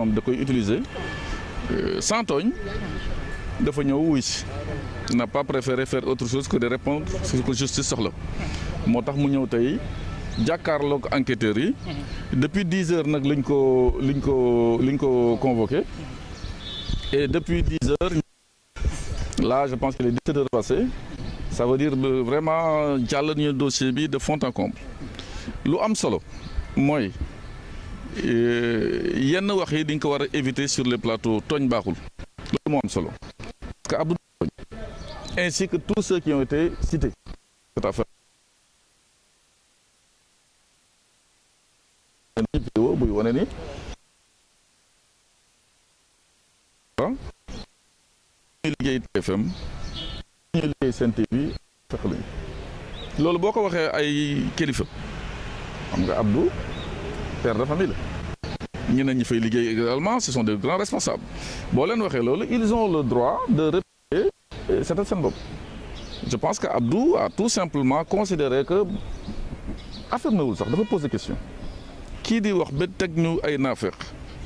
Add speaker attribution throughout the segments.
Speaker 1: moom da koy utiliser sans tooñ dafa ñëw wuy si n'a pas préféré faire autre chose que de répondre ce que justice soxla moo tax mu ñëw tey jàkkaarloog enquêteurs yi depuis 10 heures nag liñ ko convoqué et depuis 10 heures là je pense que les 17 heures passées ça veut dire vraiment jàll nañu dossier bi de fond en comble lu am solo mooy yenn wax yi di nga ko war a éviter sur les plateaux tooñ baaxul loolu moo am solo parce que Abdou tooñ ainsi que tous ceux qui ont été cités cette affaire vidéo buy wane ni ñuy liggéey TFM ñuy liggéey Sen TV fekk lañu loolu boo ko waxee ay kilifa xam nga Abdou père de famille la ñeneen ñi fay liggéey également ce sont des grands responsables boo leen waxee loolu ils ont le droit de répliquer c'est seen bopp je pense que Abdou a tout simplement considéré que affirmé wul sax dafa poser question kii di wax ba teg ñu ay naafeq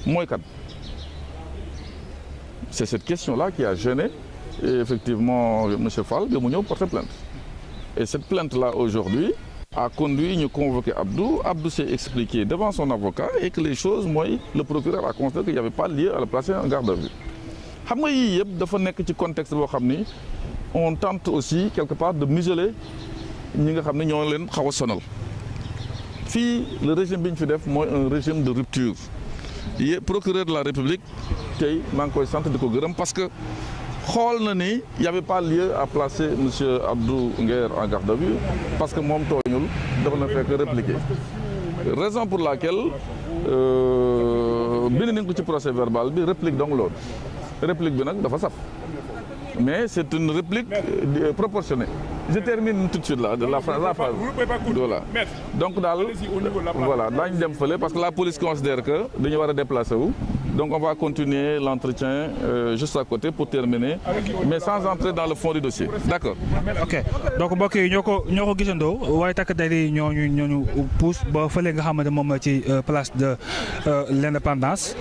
Speaker 1: mooy kat c'est cette question-là qui a gêné effectivement monsieur Fall bi mu ñëw porter plainte et cette plainte-là aujourd'hui a conduit ñu convoquer Abdou. Abdou s'est expliqué devant son avocat et que les choses mooy le procureur a considéré qu'il n'y avait pas lieu à le placer en garde à vue xam nga yii yëpp dafa nekk ci contexte boo xam ni on tente aussi quelque part de museler ñi nga xam ne ñoo leen xaw a sonal fii le régime bi ñu fi def mooy un régime de rupture procureur de la République tey maa ngi koy sant di ko gërëm parce que xool na ni y avait pas lieu à placer monsieur Abdou Nguer en garde à vue parce que moom tooñul dafa na fekk répliquer raison pour laquelle bind nañ ko ci procès verbal bi réplique donc loolu réplique bi nag dafa saf mais c'est une réplique proportionnée. Je termine tout de suite là, de la phrase. Voilà. Donc voilà, daañu dem fële parce que la police considère que dañu war a déplacer wu. Donc on va continuer l'entretien juste à côté pour terminer, mais sans entrer dans le fond du dossier. D'accord.
Speaker 2: Ok donc mbokk yi ñoo ko gisandoo waaye takk der yi ñooñu pousse ba fële nga xamante moom la ci place de l'indépendance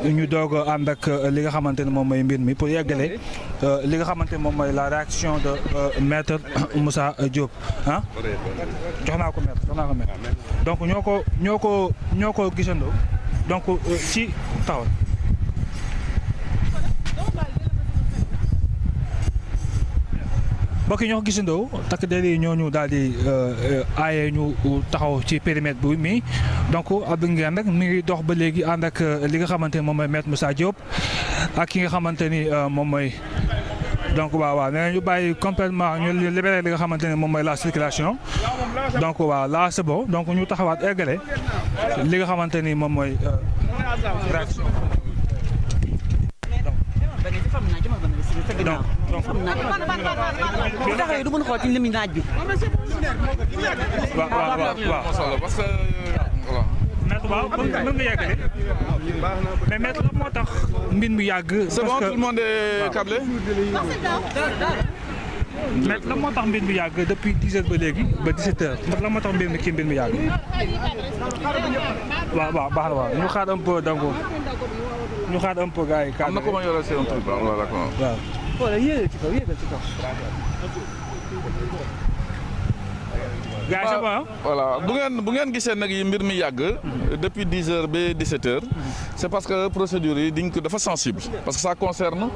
Speaker 2: ñu doog a ànd ak li nga xamante ne moom mooy mbir mi pour yeggale li nga xamante ne moom mooy la réaction de maître Moussa Diop ah jox naa ko maître donc ñoo ko gisandoo donc ci taxawal mbokk yi ñoo ko gisandoo takk der yi ñooñu daal di aaye ñu taxaw ci périmètre bi mi donc Abdou Nguer nag mi ngi dox ba léegi ànd ak li nga xamante ni moom mooy maître Moussa Diop ak ki nga xamante ni moom mooy donc waaw nee nañu bàyyi complètement ñu libéré li nga xamante ne moom mooy la circulation donc waaw là c'est bon donc ñu taxawaat eggale li nga xamante ni moom mooy réaction donc
Speaker 3: bu taxawee du mën xool ci limi naaj bi.
Speaker 1: waaw parce que voilà.
Speaker 2: maître waaw mën nga yàggale mais maître lan moo tax mbir mi yàgg.
Speaker 1: C'est bon, tout le monde est câblé.
Speaker 2: maître lan moo tax mbir mi yàgg depuis 10 heures ba léegi ba 17 heures lan moo tax mbir mi yàgg. waaw baax na waaw ñu xaar un peu donc ñu xaar un peu gars yi.
Speaker 1: am na ko ma yore seen truc voilà d'accord.
Speaker 2: waaw.
Speaker 3: voilà yéegal ci kaw.
Speaker 2: gars yi c'est bon.
Speaker 1: voilà bu ngeen gisee nag yi mbir mi yàgg depuis 10 heures ba 17 heures c'est parce que procédure yi diñ ko dafa sensible parce que ça concerne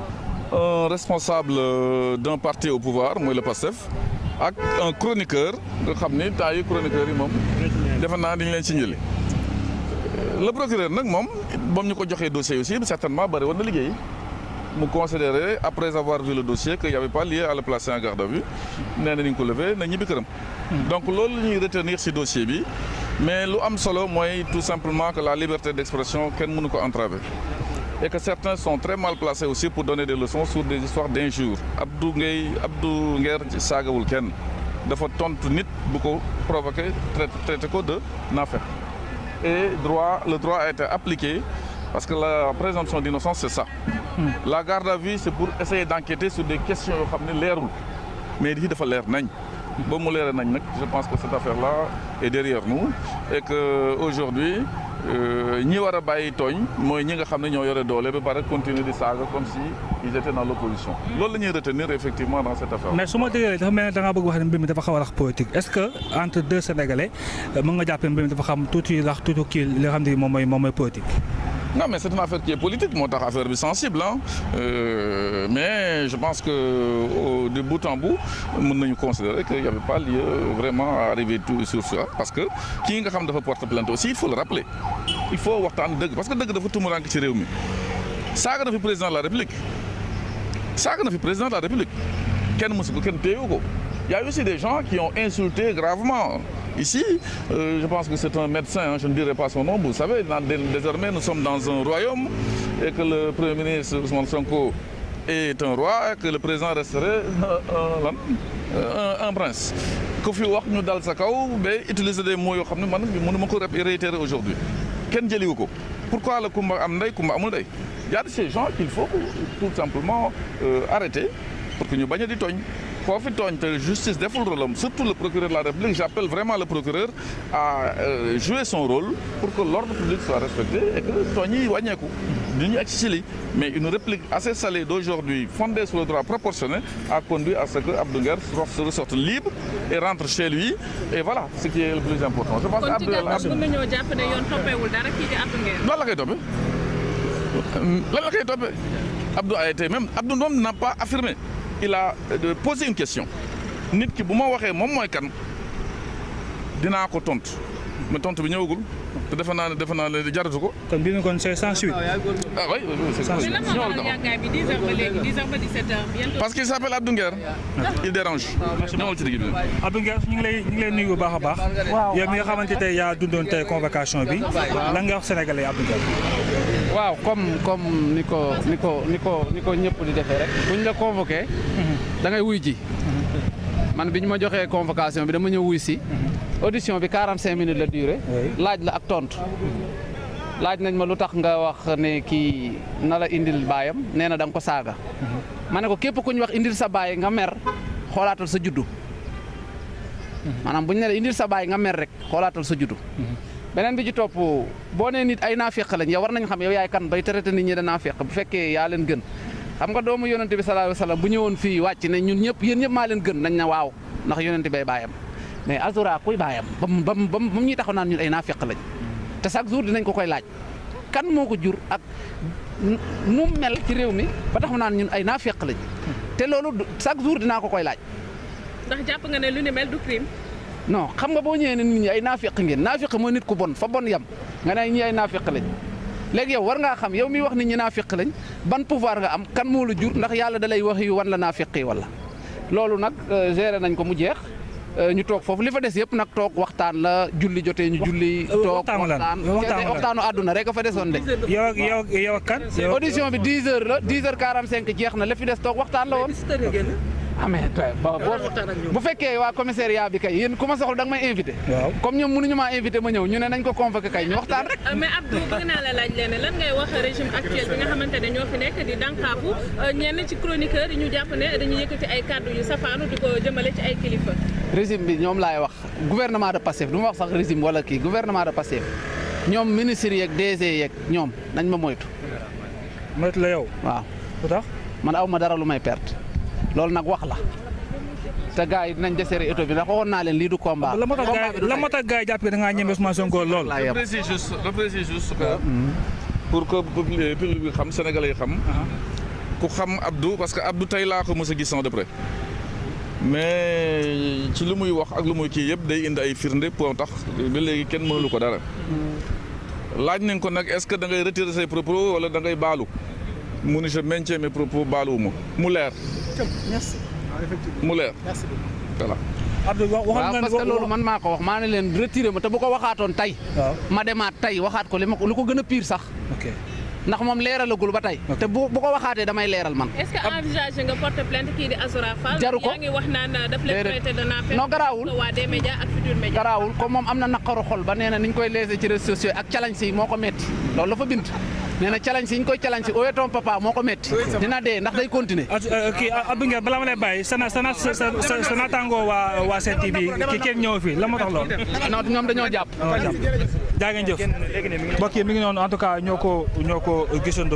Speaker 1: un responsable d'un parti au pouvoir mooy le PASTEF ak un chroniqueur nga xam ni temps yi chroniqueur yi moom defe naa dañu leen signalé le procureur nag moom ñu ko joxee dossier aussi certainement bari woon na liggéey mu considéré après avoir vu le dossier qu'il n'y avait pas lieu à le placer en garde à vue nee na ni nga ko levé na ñibbi këram. Donc loolu la ñuy retenir ci dossier bi mais lu am solo mooy tout simplement que la liberté d'expression kenn mënu ko entraver et que certains sont très mal placés aussi pour donner des leçons sur des histoires d'injures. Abdou Nguer saagawul kenn dafa tontu nit bu ko provoqué traité ko de naafeq et le droit a été appliqué parce que la présomption d'innocence c'est ça. La garde à vue c'est pour essayer d'enquêter sur des questions yoo xam ne leerul mais lii dafa leer nañ. ba mu leere nañ nag je pense que cette affaire-là est derrière nous et que aujourd'hui ñi war a bàyyi tooñ mooy ñi nga xam ne ñoo yore doole ba pare continuer di saaga comme si ils étaient dans l'opposition. loolu la ñuy retenir effectivement dans cette affaire.
Speaker 2: mais su ma déggee dafa mel ne da ngaa bëgg wax ne mbir mi dafa xaw a rax politique est-ce que entre deux Sénégalais mën nga jàpp ne mbir mi dafa xam tuuti rax tuuti kii li nga xam ne moom mooy politique.
Speaker 1: Non, mais c'est une affaire qui est politique, moo tax affaire bi sensible mais je pense que de bout en bout mën nañu considérer qu'il n'y avait pas lieu vraiment à arriver tout sur ça parce que kii nga xam dafa porte plainte aussi il faut le rappeler il faut waxtaan dëgg parce que dëgg dafa tumurànk ci réew mi saaga na fi président de la République kenn mësu ko kenn téyewu ko il y a aussi des gens qui ont insulté gravement. Ici, je pense que c'est un médecin, je ne dirai pas son nom, vous savez, désormais nous sommes dans un royaume et que le Premier ministre Ousmane Sonko est un roi et que le président resterait un prince. Ku fi wax ñu dal sa kaw ba utiliser des mots yoo xam ne man mënuma ko réitérer aujourd'hui kenn jëliwu ko pourquoi la kumba am ndey kumba amul ndey il y a de ces gens qu'il faut tout simplement arrêter pour que ñu bañ a di tooñ koo fi tooñ te justice deful rôle am surtout le procureur de la République j'appelle vraiment le procureur à jouer son rôle pour que l'ordre public soit respecté et que tooñ yi wàññeeku du ñu egg ci lii mais une réplique assez salée d'aujourd'hui fondée sur le droit proportionné a conduit à ce que Abdou Nguer ressorte libre et rentre chez lui et voilà ce qui est le plus important. Je pense que Abdou
Speaker 4: mën nañoo jàpp ne yoon toppeewul dara kii di Abdou Nguer.
Speaker 1: lan la koy toppee Abdou a été même Abdou moom n'a pas affirmé. Il a posé une question nit ki bu ma waxee moom mooy kan dinaa ko tontu mais tontu bi ñëwagul te defe naa ne jaratu ko.
Speaker 2: kon bii kon c'est sans suite.
Speaker 1: ah oui c'est sans suite.
Speaker 4: mais lan moo waral yàggaay bi 10h ba léegi 10h ba 17h bientôt.
Speaker 1: parce qu'il s'appelle Abdou Nguer. il dérange. ñëwal ci digg bi.
Speaker 2: Abdou Nguer ñu ngi lay nuyu bu baax a baax. yow mi nga xamante tey yaa dundoon tey convocation bi lan nga wax sénégalais Abdou Nguer.
Speaker 5: waaw comme ni ko ñëpp di defee rek buñ la convoqué da ngay wuy ji man bi ñu ma joxee convocation bi dama ñëw wuy si audition bi 45 minutes la durée laaj la ak tontu laaj nañ ma lu tax nga wax ne kii na la indil baayam nee na da nga ko saaga ma ne ko képp ku ñu wax indil sa baay nga mer xoolaatal sa juddu maanaam bu ñu ne la indil sa baay nga mer rek xoolaatal sa juddu beneen bi ci topp boo nee nit ay naafeq lañ yow war nañ xam yow yaay kan bay traité nit ñi da naafeq bu fekkee yaa leen gën xam nga doomu yonente bi sallallahu alayhi wasallam bu ñëwoon fii wàcc ne ñun ñëpp yéen ñëpp maa leen gën nañ na waaw ndax yonente bay baayam mais Azura kuy baayam ba mu ñuy taxaw naan ñun ay naafeq lañ te chaque jour dinañ ko koy laaj kan moo ko jur ak nu mel ci réew mi ba taxaw naan ñun ay naafeq lañ te loolu chaque jour dinaa ko koy laaj.
Speaker 4: ndax jàpp nga ne lu ni mel du crime.
Speaker 5: non xam nga boo ñëwee ne nit ñi ay naafeq ngeen naafeq mooy nit ku bon fa bon yam nga ne ñi ay naafeq lañ léegi yow war ngaa xam yow miy wax nit ñi naafeq lañ ban pouvoir nga am kan moo la jur ndax yàlla da lay wax yu wan la naafeq yi wala loolu nag géré nañ ko mu jeex ñu toog foofu li fa des yëpp nag toog waxtaan la julli jotee ñu julli. toog waxtaanu àdduna rek a fa desoon de.
Speaker 2: yow kan.
Speaker 5: audition bi 10h la 10h45 jeex na la fi des toog waxtaan la woon. amee bu fekkee waa commissariat bi kay yéen ku ma soxla da nga may invité.
Speaker 2: waaw
Speaker 5: comme ñoom mënuñu maa invité ma ñëw ñu ne nañ ko convoqué kay ñu waxtaan rek.
Speaker 4: mais Abdou bëgg naa la laaj leen lan ngay wax régime actuel bi nga xamante ne ñoo fi nekk di dànkaafu ñenn ci chroniqueur yi ñu jàpp ne dañuy yëkkati ay kàddu yu safaanu di ko jëmale ci ay kilifa.
Speaker 5: régime bi ñoom laay wax gouvernement de Pastef du ma wax sax régime wala kii gouvernement de Pastef ñoom ministres yeeg DG yeeg ñoom nañ ma moytu.
Speaker 2: moytu la yow.
Speaker 5: waaw
Speaker 2: lu tax
Speaker 5: man aw ma dara lu may perte. loolu nag wax la te gars yi dinañ desserrer étau bi ndax waxoon naa leen lii du combat.
Speaker 2: la moo tax gars yi jàpp da ngaa ñeme Ousmane Sonko lool.
Speaker 1: je précise juste que pour que public bi xam sénégalais yi xam. ku xam Abdou parce que Abdou tey laa ko mos a gis de près mais ci lu muy wax ak lu muy kii yëpp day indi ay firnde pour tax ba léegi kenn mënulu ko dara. laaj nañ ko nag est-ce que da ngay retirer say propos wala da ngay baalu. mu ne je maintiens mes propos baaluwuma mu leer.
Speaker 3: merci.
Speaker 1: mu leer.
Speaker 3: merci
Speaker 1: voilà.
Speaker 2: Abdou
Speaker 5: waaw parce que loolu man maa ko wax maa ne leen retiré ma te bu ko waxaatoon tey. ma demaat tey waxaat ko lu ko gën a pire sax.
Speaker 2: ok
Speaker 5: ndax moom leeralagul ba tey. te bu ko waxaatee damay leeral man.
Speaker 4: est-ce que envisagé nga porter plainte kii di Azura Fall.
Speaker 5: jaru ko
Speaker 4: yaa ngi wax naan daf leen traité de naafeq.
Speaker 5: non garaawul
Speaker 4: waa des médias ak Futurs Médias.
Speaker 5: garaawul comme moom am na naqaru xol ba nee na ni ñu koy léser ci réseaux sociaux ak challenge si moo ko metti loolu la fa bind. nee na challenge si ñu koy challenge si oye ton papa moo ko metti dina dee ndax day continuer.
Speaker 2: kii Abdou Nguer balaa ma lay bàyyi sa naataangoo waa Sen TV ki kenn ñëw fii la moo tax loolu.
Speaker 5: non ñoom dañoo jàpp.
Speaker 2: jaa ngeen jëf mbokk yi mi ngi noonu en tout cas ñoo ko gisandoo